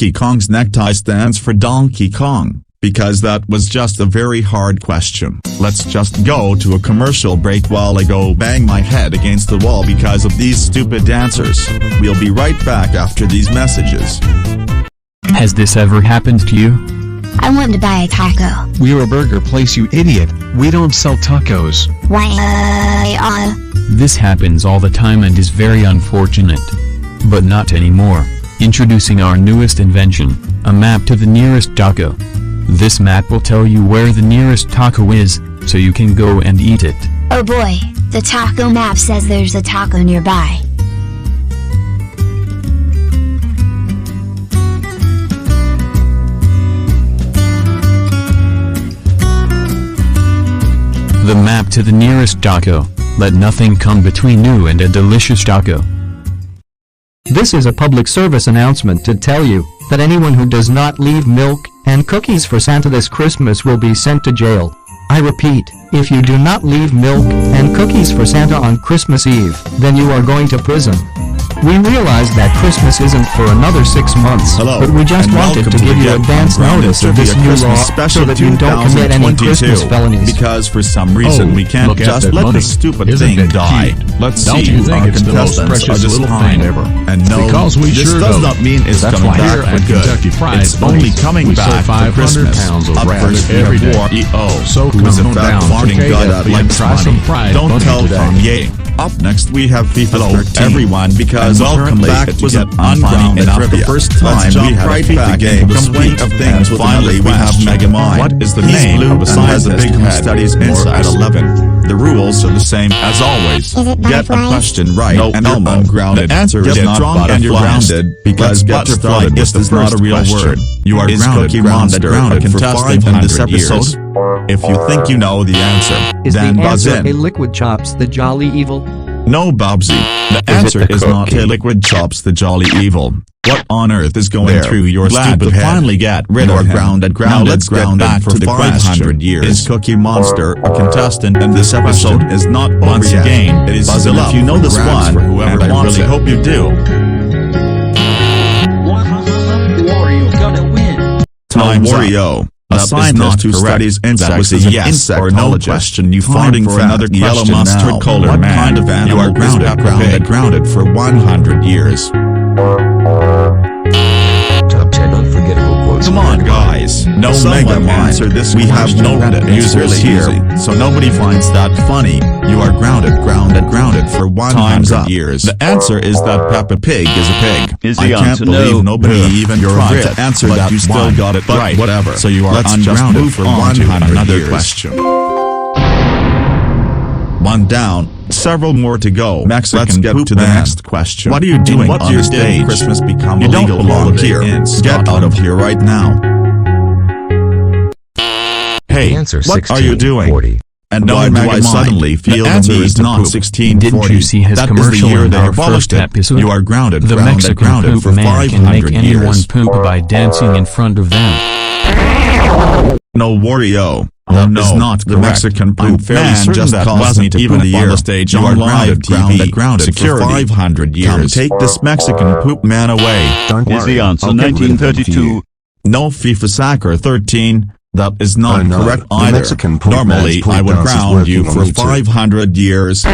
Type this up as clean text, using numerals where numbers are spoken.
Donkey Kong's necktie stands for Donkey Kong, because that was just a very hard question. Let's just go to a commercial break while I go bang my head against the wall because of these stupid answers. We'll be right back after these messages. Has this ever happened to you? I want to buy a taco. We're a burger place, you idiot. We don't sell tacos. Why? This happens all the time and is very unfortunate. But not anymore. Introducing our newest invention, a map to the nearest taco. This map will tell you where the nearest taco is, so you can go and eat it. Oh boy, the taco map says there's a taco nearby. The map to the nearest taco. Let nothing come between you and a delicious taco. This is a public service announcement to tell you that anyone who does not leave milk and cookies for Santa this Christmas will be sent to jail. I repeat, if you do not leave milk and cookies for Santa on Christmas Eve, then you are going to prison. We realize that Christmas isn't for another 6 months, Hello, but we just and wanted to welcome give you the advance Grounded notice of this Trivia new Christmas law special so that you don't commit any 2022, Christmas felonies. Because for some reason we can't look at just that let money. the stupid Isn't thing it die. cute? Let's Don't see, you think our it's the most contestants precious are just little fine. thing ever? And no, Because we this sure does don't. not mean it's That's coming why back here for at good. Kentucky Fried It's only Bunnies, coming we back serve for 500 Christmas. pounds of Up rabbit first we every have day. EO, So who is a come on fat down to farting guy that KFC and likes try some money. fried Don't bunny tell today. Kanye. Up next we have FIFA Hello 13. everyone, because And welcome apparently back it to was get unfunny ungrounded enough trivia. the first Let's time jump we had right a FIFA back game into to the swing complete. of And things. with Finally another we have question. Mega Mind. What is the He's name blue of a and has a big scientist who head. studies More at insects? 11. The rules are the same as always. Is it Get a butterflies? question right No, and Elmo. you're ungrounded. The answer Get is not strong and you're butterflies. grounded, Let's because get butterfly started is with the not a first real question. word. You are Is grounded, Cookie grounded, Monster grounded a for contestant 500 in this episode? years. If you think you know the answer, Is then the buzz answer in. a liquid chops the jolly evil? No, Bobsy. The answer is not a liquid chops the jolly evil. What on earth is going There. through your Glad stupid to head? finally get rid You of are him. grounded, Now grounded, let's get grounded back for to the 500 question. years. Is Cookie Monster a contestant in this episode? Is not once yet. again. It is Buzz it still up if you know for this grabs one, for whoever and I wants really it. hope you do. Wario gonna win. Time's up. Wario. A That is scientist not who correct. studies That insects was is a an yes or no insectologist. question. You Time farting for fat another yellow question mustard now. color What man. kind of You animal are is grounded, Peppa grounded, Pig? Grounded for 100 years. Top 10 unforgettable quotes. Come on, guys. No Someone Mega Mind. answer this We have no question. Reddit It's users really here, easy. so nobody finds that funny. You are grounded, grounded, grounded for 100 years. The answer is that Peppa Pig is a pig. Is I the can't answer believe no? nobody even You're a tried Brit, to answer but that you still one. got it But right. whatever. So you are Let's just ungrounded move for on to 100 another years. question. One down, several more to go. Mexican Let's get poop to the man. next question. What are you doing What on year the did stage? Christmas become You don't illegal belong holiday here. in Get out of here right now. Hey, Answer what are you doing? 1640. And No, why do Mega I Mind. suddenly feel The the answer need is to not poop? 1640. Didn't you see his That is commercial the year in they our abolished first it. episode? You are grounded, The grounded, Mexican grounded poop for man can make 500 anyone years. poop by dancing in front of them. No, Wario. Oh, That no, is not the correct. Mexican I'm poop fairly man certain just that caused wasn't me to even poop the on year. the stage You on are live grounded, TV. grounded Security. for 500 years. Come take this Mexican poop man away. Don't Is the answer I'll get rid of them for 1932? you. No, FIFA Soccer 13. That is not Oh, no. correct The either. Mexican poop Normally, man's poop I would dance is ground you working for on me too. 500 years.